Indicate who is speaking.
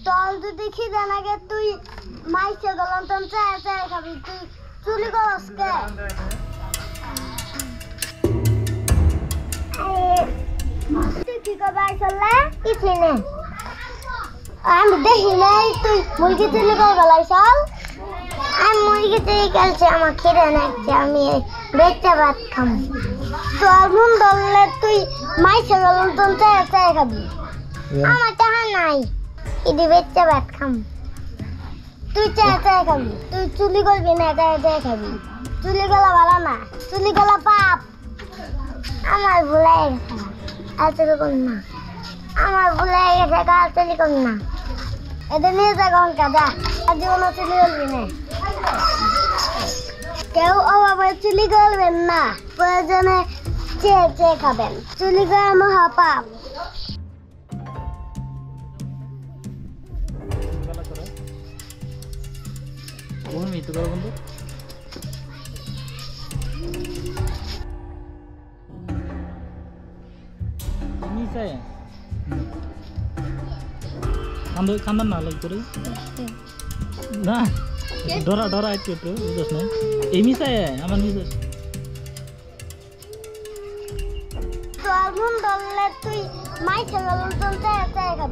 Speaker 1: দল তো দেখি জানাগে তুই মাইছে গলন তন চায় চায় খাবি তুই চুলি গলস কে তুই কি করবা আইসলে কিছু নে আমি দেখি নাই তুই মুরগি চুলি করে গলাইছল আমি মুরগি চুলি গেলছি আমার খিদে নাকছে আমি বেচতে ভাত খাম তোর মন দলে তুই মাইছে গলন তন চায় চায় খাবি আমার টাকা নাই ইদি বেচতে ভাত খাম তুই চায় চায় খাবি তুই চুলি করবি না চায় চায় খাবি চুলি গলা ভালো না চুলি গলা পাপ আমার ভুলাই গেছে আর চুলি কর না আমার ভুলাই গেছে আর চুলি কর না এটা নিয়ে যা গঙ্কা যা আর জীবনে চুলি করবি না কেউ অভাবে চুলি করবেন না প্রয়োজনে চেয়ে চেয়ে খাবেন চুলি করা মহাপাপ
Speaker 2: itu kalau bentuk ini saya kandan na lagi tu nah dora itu terus nih ini saya aman bisa
Speaker 1: soalnya dolar tuh mai channel tuh saya kan